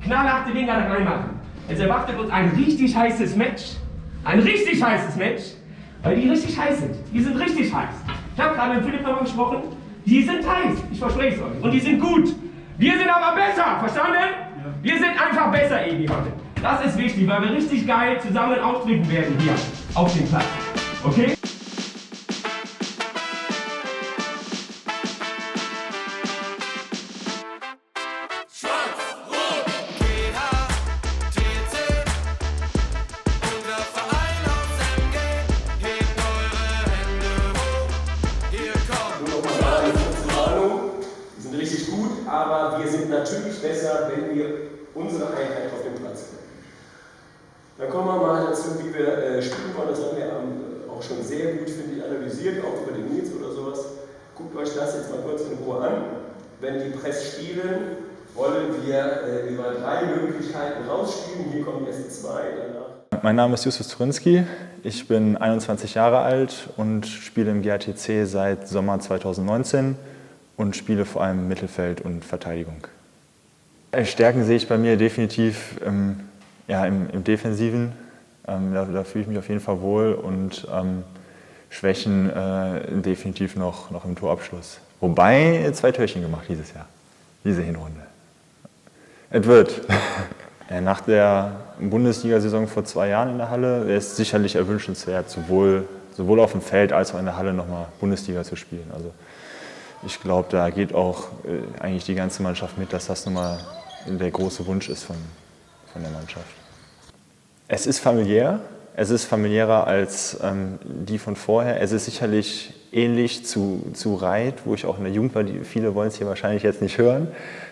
knallharte Dinger da reinmachen. Jetzt erwartet uns ein richtig heißes Match. Ein richtig heißes Match, weil die richtig heiß sind. Die sind richtig heiß. Ich habe gerade mit Philipp darüber gesprochen. Die sind heiß, ich verspreche es euch. Und die sind gut. Wir sind aber besser, verstanden? Ja. Wir sind einfach besser, Ebi, heute. Das ist wichtig, weil wir richtig geil zusammen auftreten werden hier auf dem Platz. Okay? Richtig gut, aber wir sind natürlich besser, wenn wir unsere Einheit auf dem Platz bringen. Dann kommen wir mal dazu, wie wir spielen wollen. Das haben wir auch schon sehr gut, finde ich, analysiert, auch über den Nils oder sowas. Guckt euch das jetzt mal kurz in Ruhe an. Wenn die Press spielen, wollen wir über 3 Möglichkeiten rausspielen. Hier kommen erst 2, danach. Mein Name ist Justus Turinski, ich bin 21 Jahre alt und spiele im GATC seit Sommer 2019. Und spiele vor allem Mittelfeld und Verteidigung. Stärken sehe ich bei mir definitiv im Defensiven. Da fühle ich mich auf jeden Fall wohl und Schwächen definitiv noch im Torabschluss. Wobei 2 Törchen gemacht dieses Jahr, diese Hinrunde. Es wird. Nach der Bundesliga-Saison vor 2 Jahren in der Halle wäre es sicherlich erwünschenswert, sowohl auf dem Feld als auch in der Halle nochmal Bundesliga zu spielen. Also, ich glaube, da geht auch eigentlich die ganze Mannschaft mit, dass das nun mal der große Wunsch ist von der Mannschaft. Es ist familiär, es ist familiärer als die von vorher. Es ist sicherlich ähnlich zu Reit, wo ich auch in der Jugend war. Viele wollen es hier wahrscheinlich jetzt nicht hören,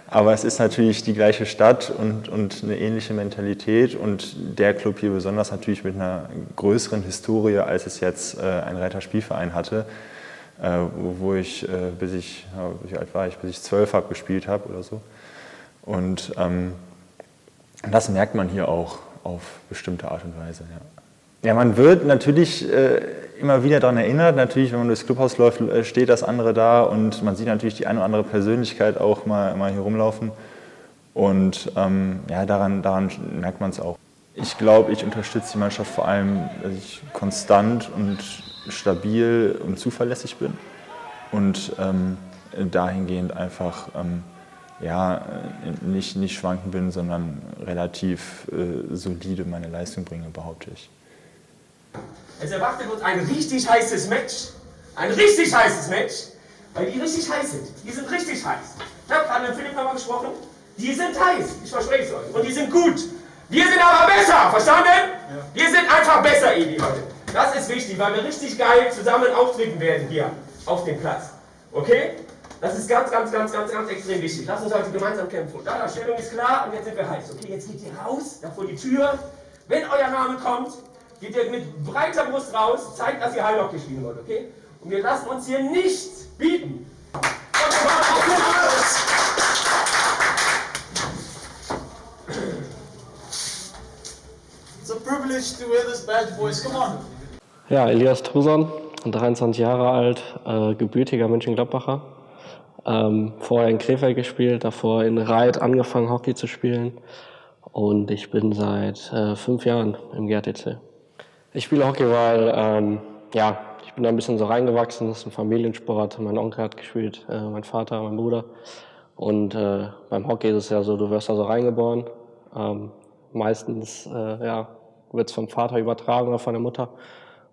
aber es ist natürlich die gleiche Stadt und eine ähnliche Mentalität und der Club hier besonders natürlich mit einer größeren Historie, als es jetzt ein Reiter Spielverein hatte. Wo ich, wie alt war ich, bis ich 12 habe, gespielt habe oder so. Und das merkt man hier auch auf bestimmte Art und Weise. Ja, man wird natürlich immer wieder daran erinnert, natürlich, wenn man durchs Clubhaus läuft, steht das andere da und man sieht natürlich die eine oder andere Persönlichkeit auch mal hier rumlaufen. Und daran merkt man es auch. Ich glaube, ich unterstütze die Mannschaft vor allem, dass ich konstant und stabil und zuverlässig bin und dahingehend einfach nicht schwankend bin, sondern relativ solide meine Leistung bringe, behaupte ich. Es erwartet uns ein richtig heißes Match. Ein richtig heißes Match, weil die richtig heiß sind. Die sind richtig heiß. Ich habe gerade mit Philipp nochmal gesprochen. Die sind heiß, ich verspreche es euch. Und die sind gut. Wir sind aber besser, verstanden? Ja. Wir sind einfach besser, Ebi, heute. Das ist wichtig, weil wir richtig geil zusammen auftreten werden hier auf dem Platz. Okay? Das ist ganz extrem wichtig. Lass uns heute gemeinsam kämpfen. Da, die Stellung ist klar und jetzt sind wir heiß. Okay, jetzt geht ihr raus, da vor die Tür. Wenn euer Name kommt, geht ihr mit breiter Brust raus, zeigt, dass ihr Heilhockey spielen wollt, okay? Und wir lassen uns hier nichts bieten. It's a privilege to wear this badge, boys. Come on. Ja, Elias Trusan, 23 Jahre alt, gebürtiger Mönchengladbacher. Vorher in Krefeld gespielt, davor in Reit angefangen Hockey zu spielen und ich bin seit 5 Jahren im GATC. Ich spiele Hockey, weil ich bin da ein bisschen so reingewachsen, das ist ein Familiensport, mein Onkel hat gespielt, mein Vater, mein Bruder und beim Hockey ist es ja so, du wirst da so reingeboren, meistens wird es vom Vater übertragen oder von der Mutter.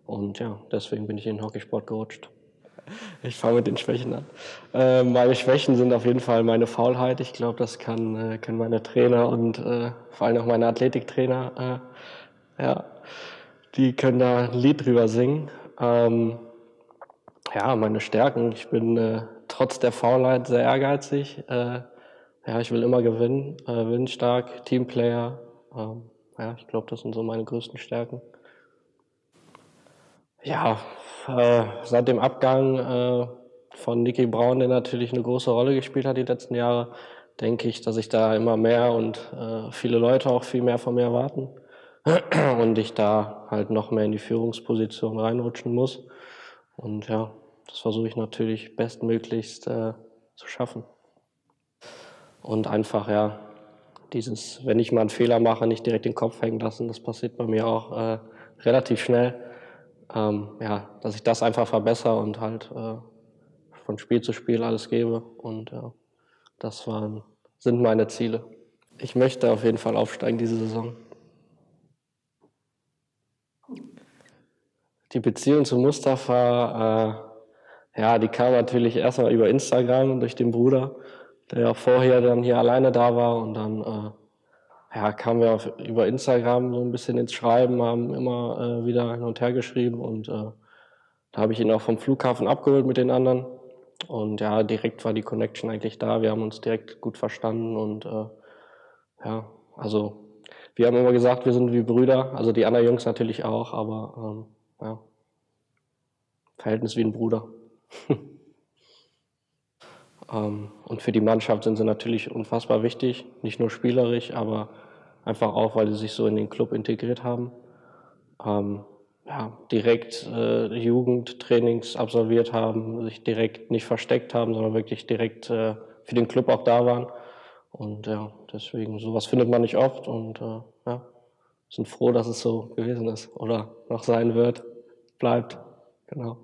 Und ja, deswegen bin ich in den Hockeysport gerutscht. Ich fange mit den Schwächen an. Meine Schwächen sind auf jeden Fall meine Faulheit. Ich glaube, das können meine Trainer und vor allem auch meine Athletiktrainer, die können da ein Lied drüber singen. Meine Stärken. Ich bin trotz der Faulheit sehr ehrgeizig. Ich will immer gewinnen, winnstark, Teamplayer. Ich glaube, das sind so meine größten Stärken. Ja, seit dem Abgang von Niki Braun, der natürlich eine große Rolle gespielt hat die letzten Jahre, denke ich, dass ich da immer mehr und viele Leute auch viel mehr von mir erwarten und ich da halt noch mehr in die Führungsposition reinrutschen muss. Und ja, das versuche ich natürlich bestmöglichst zu schaffen. Und einfach, wenn ich mal einen Fehler mache, nicht direkt den Kopf hängen lassen, das passiert bei mir auch relativ schnell. Ja, dass ich das einfach verbessere und halt von Spiel zu Spiel alles gebe. Und das sind meine Ziele. Ich möchte auf jeden Fall aufsteigen diese Saison. Die Beziehung zu Mustafa, ja, die kam natürlich erstmal über Instagram durch den Bruder, der ja vorher dann hier alleine da war. Und dann kamen wir über Instagram so ein bisschen ins Schreiben, haben immer wieder hin und her geschrieben. Und da habe ich ihn auch vom Flughafen abgeholt mit den anderen. Und ja, direkt war die Connection eigentlich da. Wir haben uns direkt gut verstanden. Und also wir haben immer gesagt, wir sind wie Brüder. Also die anderen Jungs natürlich auch, aber Verhältnis wie ein Bruder. Und für die Mannschaft sind sie natürlich unfassbar wichtig, nicht nur spielerisch, aber einfach auch, weil sie sich so in den Club integriert haben. Direkt Jugendtrainings absolviert haben, sich direkt nicht versteckt haben, sondern wirklich direkt für den Club auch da waren. Und ja, deswegen, sowas findet man nicht oft und sind froh, dass es so gewesen ist oder noch sein wird, bleibt. Genau.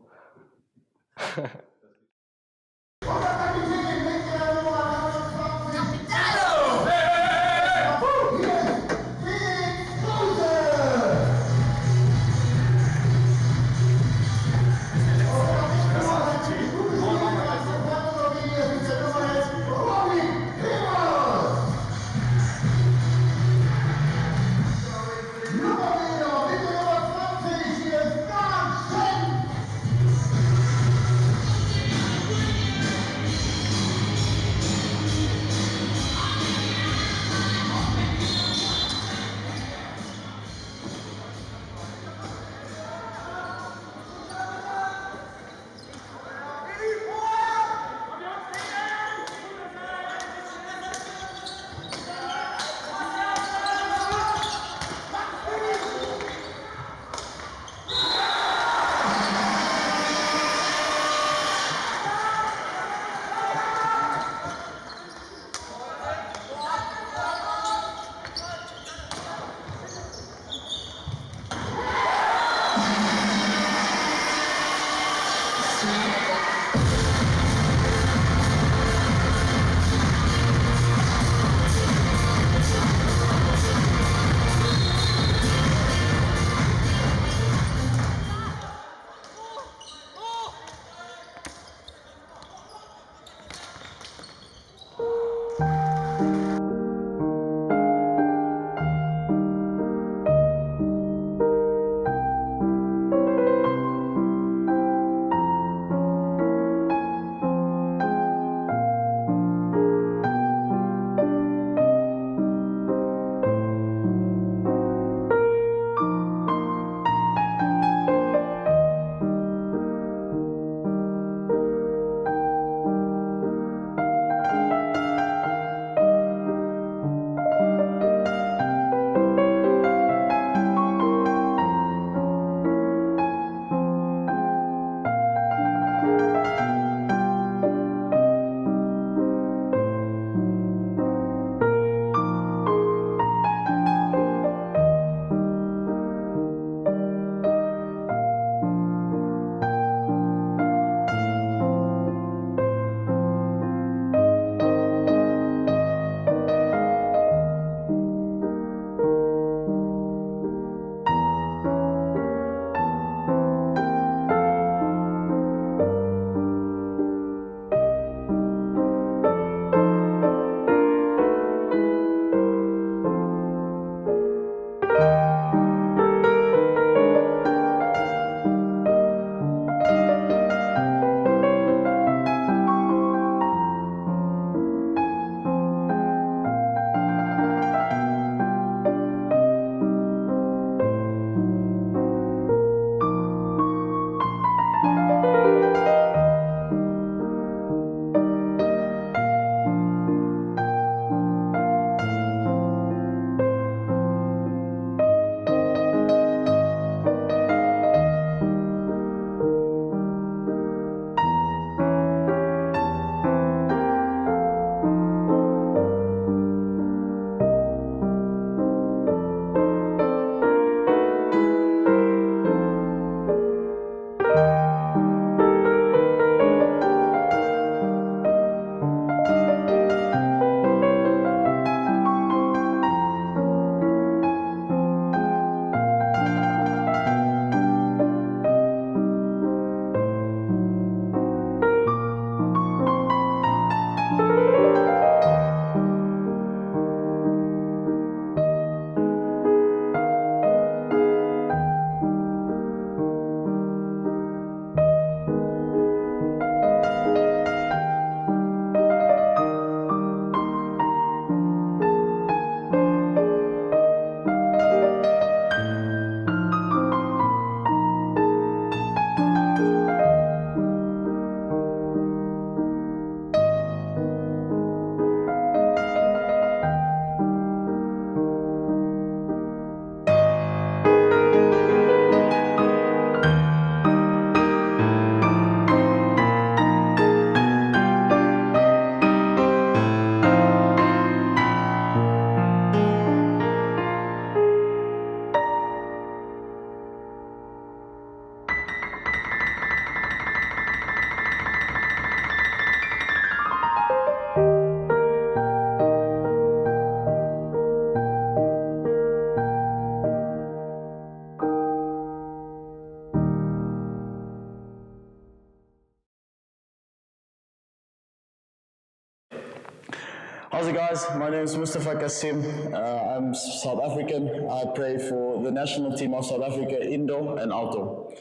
How's it, guys? My name is Mustafa Kasim. I'm South African. I play for the national team of South Africa, Indo and Alto.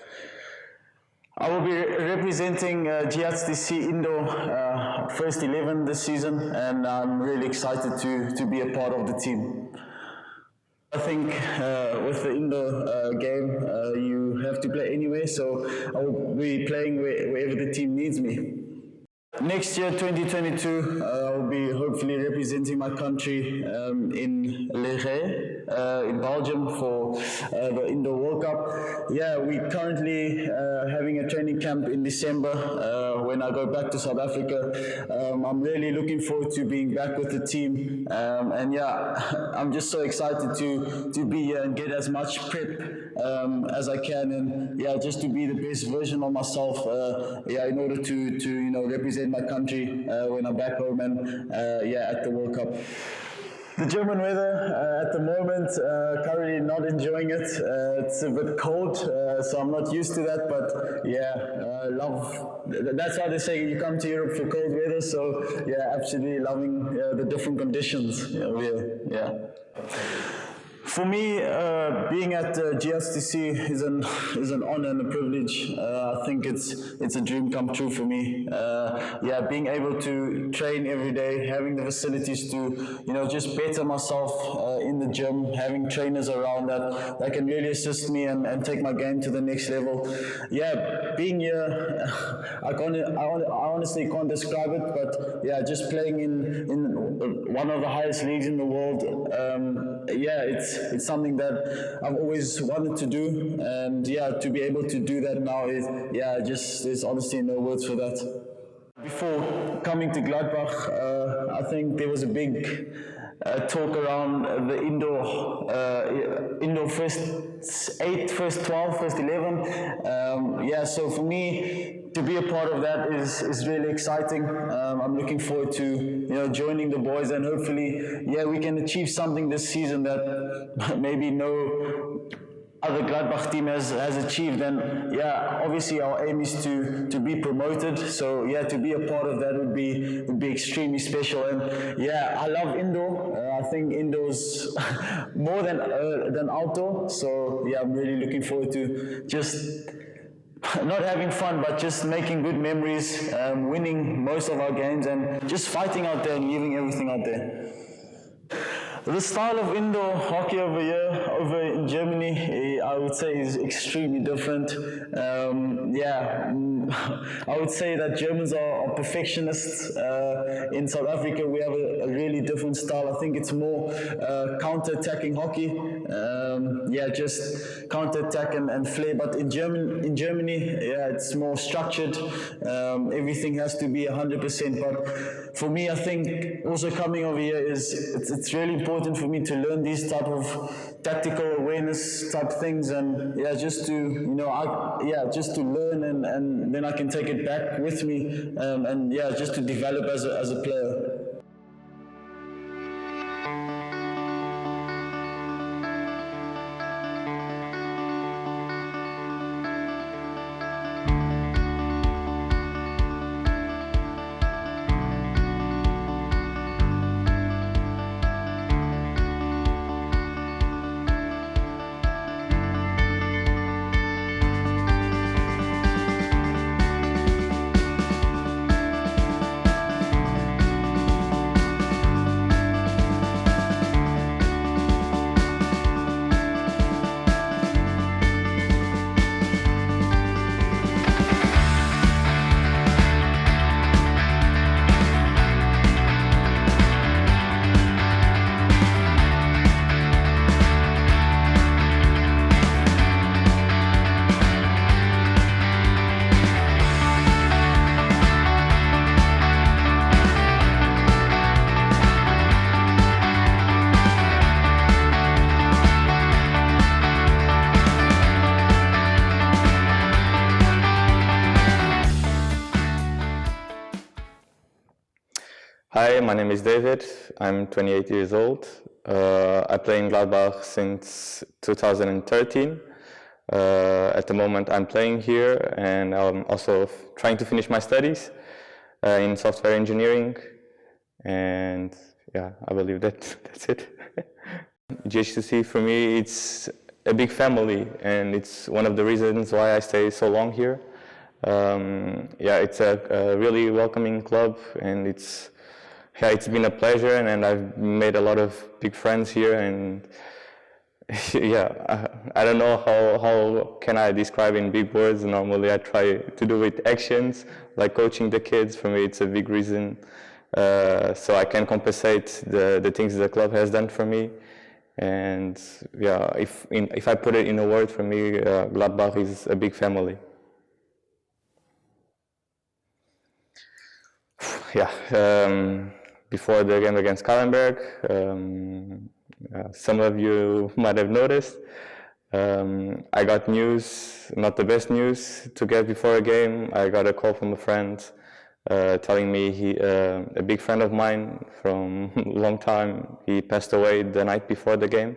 I will be representing GHTC Indo first 11 this season, and I'm really excited to be a part of the team. I think with the Indo game, you have to play anyway, so I will be playing wherever the team needs me. Next year, 2022, I will be hopefully representing my country in Le Gay, in Belgium for the Indo World Cup. Yeah, we're currently having a training camp in December when I go back to South Africa. I'm really looking forward to being back with the team. And yeah, I'm just so excited to be here and get as much prep as I can, and yeah, just to be the best version of myself. Yeah, in order to represent my country when I'm back home and yeah, at the World Cup. The German weather at the moment, currently not enjoying it. It's a bit cold, so I'm not used to that, but yeah, love. That's why they say you come to Europe for cold weather, so yeah, absolutely loving the different conditions. Yeah. For me, being at GHTC is an honor and a privilege. I think it's a dream come true for me. Yeah, being able to train every day, having the facilities to just better myself in the gym, having trainers around that can really assist me and take my game to the next level. Yeah, being here, I honestly can't describe it, but yeah, just playing in one of the highest leagues in the world. Yeah, it's something that I've always wanted to do, and yeah, to be able to do that now there's honestly no words for that. Before coming to Gladbach, I think there was a big talk around the Indo first 8, first 12, first 11. Yeah, so for me to be a part of that is really exciting. I'm looking forward to joining the boys, and hopefully we can achieve something this season that maybe no other Gladbach team has achieved. And yeah, obviously our aim is to be promoted, so yeah, to be a part of that would be extremely special. And yeah, I love Indo. I think Indo's more than Alto, so yeah, I'm really looking forward to just not having fun, but just making good memories, winning most of our games, and just fighting out there and leaving everything out there. The style of Indo hockey over here, over in Germany, I would say is extremely different. Yeah, I would say that Germans are perfectionists. In South Africa, we have a really different style. I think it's more counter-attacking hockey. Yeah, just counter-attack and flair. But in Germany, yeah, it's more structured. Everything has to be 100%. But for me, I think also coming over here it's really important for me to learn these type of tactical awareness type things, and yeah, just to just to learn, and then I can take it back with me, and yeah, just to develop as a player. Hi, my name is David. I'm 28 years old. I play in Gladbach since 2013. At the moment I'm playing here, and I'm also trying to finish my studies in software engineering. And yeah, I believe that's it. GHTC for me, it's a big family, and it's one of the reasons why I stay so long here. Yeah, it's a really welcoming club, and it's been a pleasure, and I've made a lot of big friends here, and yeah, I don't know how can I describe in big words. Normally I try to do with actions, like coaching the kids. For me, it's a big reason, so I can compensate the things the club has done for me. And yeah, if I put it in a word, for me, Gladbach is a big family. Yeah, before the game against Kallenberg, some of you might have noticed, I got news, not the best news to get before a game. I got a call from a friend telling me a big friend of mine from a long time, he passed away the night before the game.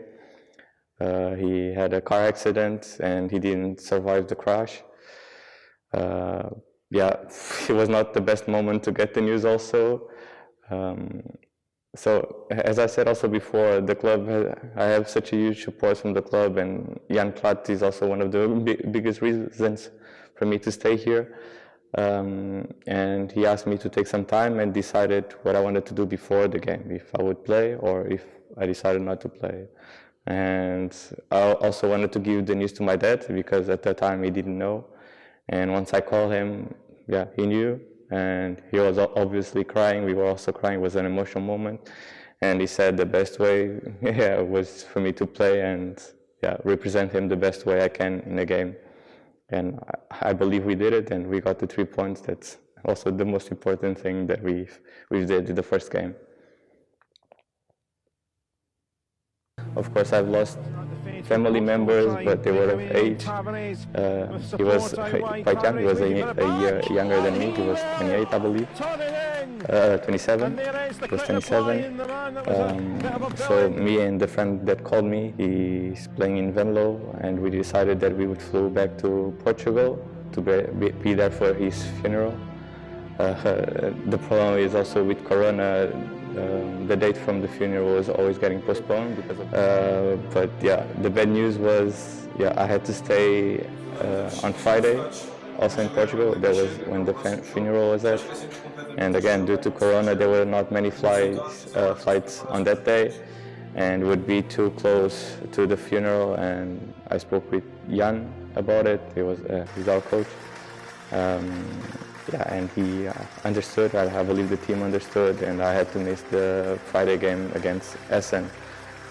He had a car accident and he didn't survive the crash. Yeah, it was not the best moment to get the news also. So, as I said also before, the club, I have such a huge support from the club, and Jan Klatt is also one of the biggest reasons for me to stay here. And he asked me to take some time and decided what I wanted to do before the game, if I would play or if I decided not to play. And I also wanted to give the news to my dad, because at that time he didn't know. And once I called him, yeah, he knew, and he was obviously crying. We were also crying. It was an emotional moment. And he said the best way, yeah, was for me to play and yeah, represent him the best way I can in a game. And I believe we did it, and we got the 3 points. That's also the most important thing that we did in the first game. Of course, I've lost family members, but they were of age. He was quite young. He was a year younger than me. He was 28, I believe. 27. He was 27. So me and the friend that called me, he's playing in Venlo, and we decided that we would fly back to Portugal to be there for his funeral. The problem is also with Corona. The date from the funeral was always getting postponed because of, but yeah, the bad news was, yeah, I had to stay on Friday, also in Portugal. That was when the funeral was at, and again, due to Corona, there were not many flights on that day, and it would be too close to the funeral. And I spoke with Jan about it. He's our coach. Yeah, and he understood. I believe the team understood, and I had to miss the Friday game against Essen,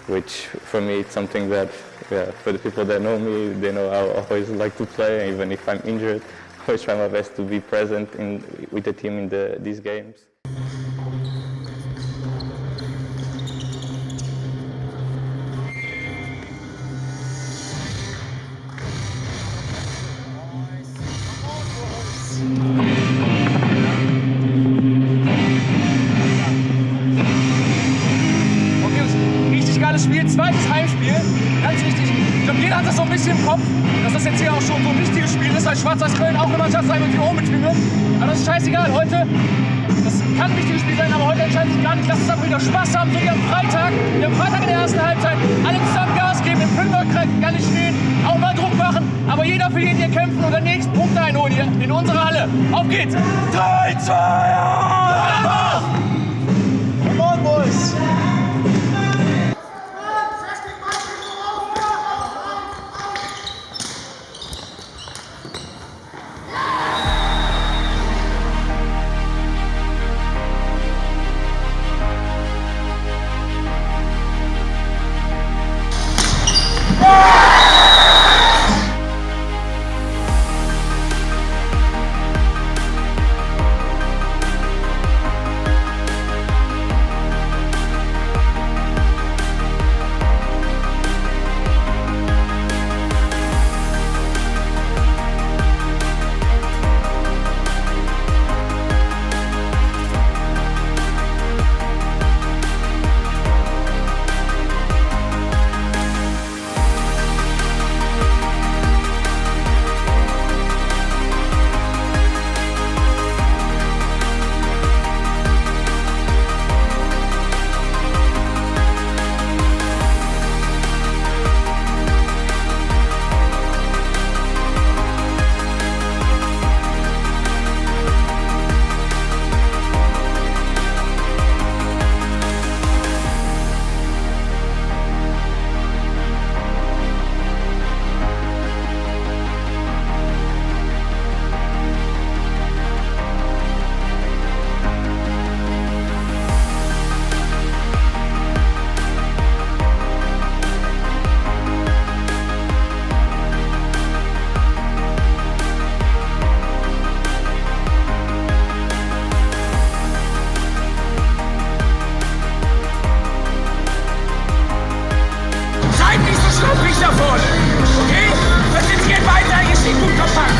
which for me it's something that, yeah, for the people that know me, they know I always like to play, even if I'm injured. I always try my best to be present with the team in these games. Spiel, zweites Heimspiel, ganz wichtig. Ich glaube, jeder hat das so ein bisschen im Kopf, dass das jetzt hier auch schon so ein wichtiges Spiel ist, als Schwarz-Weiß Köln auch eine Mannschaft sein wird, die oben mitspielen wird. Aber das ist scheißegal, heute, das kann ein wichtiges Spiel sein, aber heute entscheidet sich gar nicht. Lasst uns einfach wieder Spaß haben, so wie am Freitag. Wir haben Freitag in der ersten Halbzeit alle zusammen Gas geben, im Fünferkreis gar nicht stehen, auch mal Druck machen, aber jeder für jeden hier kämpfen und den nächsten Punkt einholen hier in unserer Halle. Auf geht's! 3, 2, 1! Come on, boys! nicht davon. Okay? Das geht weiter, ihr steht gut kompakt.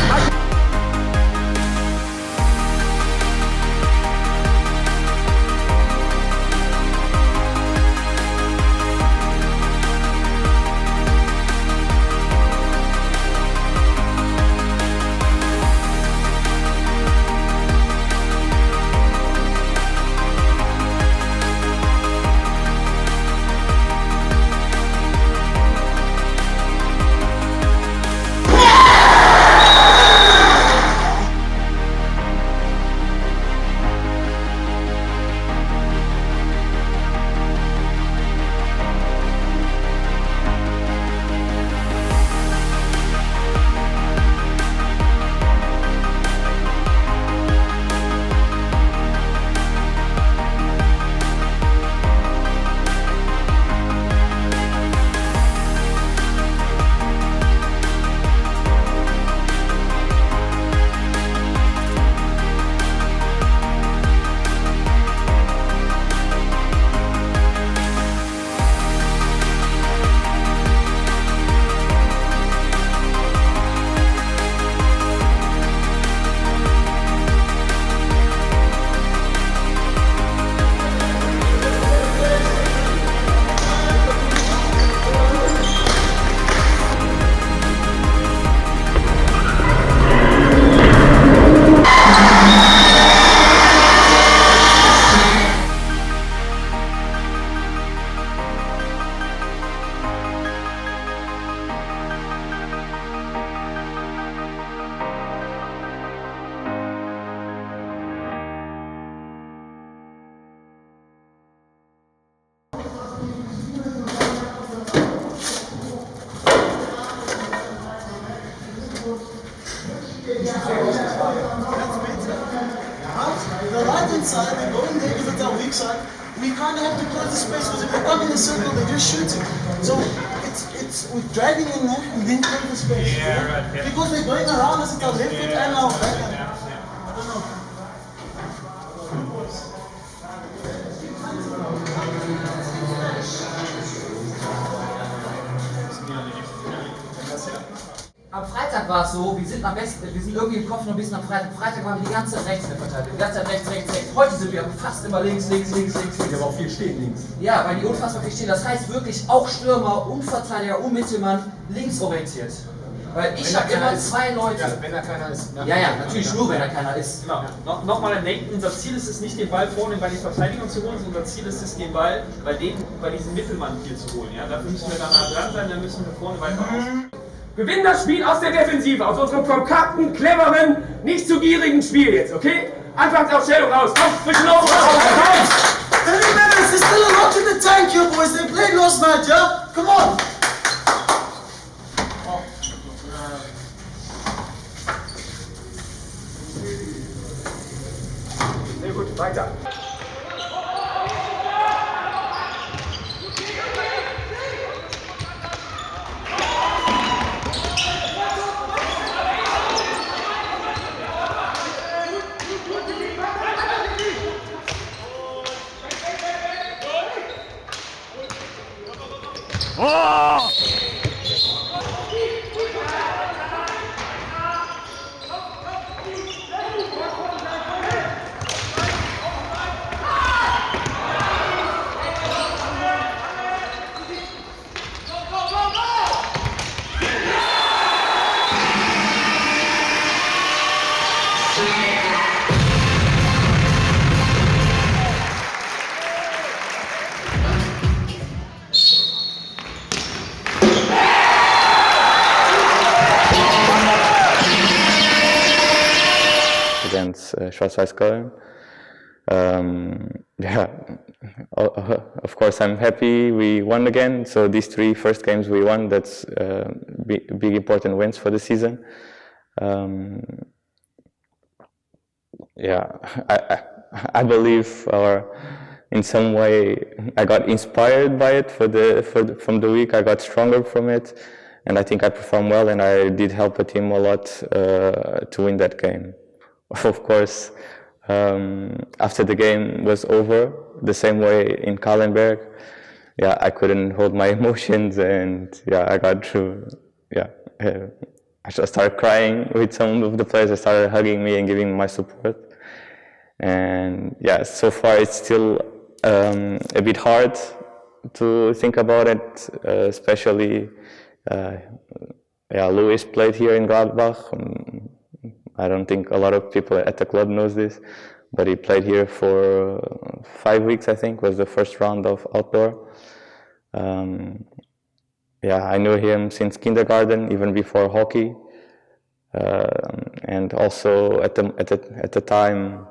The right inside, they go in there because it's our weak side. We kind of have to close the space because if they come in a circle, they're just shooting. So we're dragging in there and then close the space. Yeah, right. Yeah. Because they're going around us at our left foot and our back. I don't know. Am Freitag war es so, wir sind irgendwie im Kopf noch ein bisschen am Freitag. Freitag waren wir die ganze Zeit rechts in der Verteidigung. Die ganze Zeit rechts. Heute sind wir fast immer links. Wir haben auch viel stehen links. Ja, weil die unfassbar viel stehen. Das heißt wirklich auch Stürmer und Verteidiger und Mittelmann links orientiert. Weil ich habe immer zwei Leute. Ja, wenn da keiner ist. Ja, natürlich nur, wenn da keiner ist. Genau. Nochmal ein Denken, unser Ziel ist es nicht, den Ball vorne bei den Verteidigern zu holen, sondern unser Ziel ist es, den Ball bei diesem Mittelmann hier zu holen. Ja? Dafür müssen wir da nah dran sein, dann müssen wir vorne weiter aus. Gewinnen das Spiel aus der Defensive, aus unserem kompakten, cleveren, nicht zu gierigen Spiel jetzt, okay? Anfangsaufstellung raus, auf, zwischen raus! 30 minutes, there's still a lot in the tank here, boys. They played last night, yeah? Come on! Sehr gut, weiter. Against Schwarz-Weiß Köln. Yeah, of course I'm happy we won again. So these three first games we won, that's big important wins for the season. Yeah, I believe, or in some way, I got inspired by it from the week. I got stronger from it, and I think I performed well, and I did help the team a lot to win that game. Of course, after the game was over, the same way in Kallenberg, yeah, I couldn't hold my emotions, and yeah, I got through. Yeah, I started crying with some of the players. They started hugging me and giving me my support. And yeah, so far it's still a bit hard to think about it, especially. Yeah, Luis played here in Gladbach. I don't think a lot of people at the club knows this, but he played here for 5 weeks, I think, was the first round of outdoor. Yeah, I knew him since kindergarten, even before hockey. And also at the time,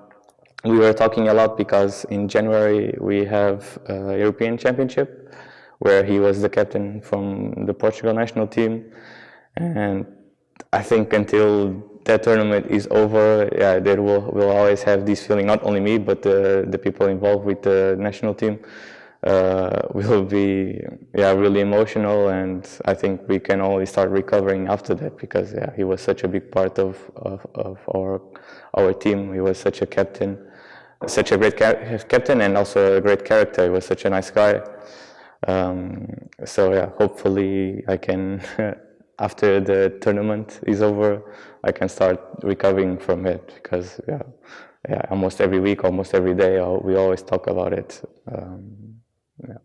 we were talking a lot because in January we have a European Championship where he was the captain from the Portugal national team. And I think until that tournament is over, yeah, there will always have this feeling, not only me, but the people involved with the national team will be really emotional, and I think we can only start recovering after that, because yeah, he was such a big part of our team. He was such a captain, such a great captain, and also a great character. He was such a nice guy. So yeah, hopefully I can after the tournament is over, I can start recovering from it, because yeah, almost every week, almost every day, we always talk about it. Yeah.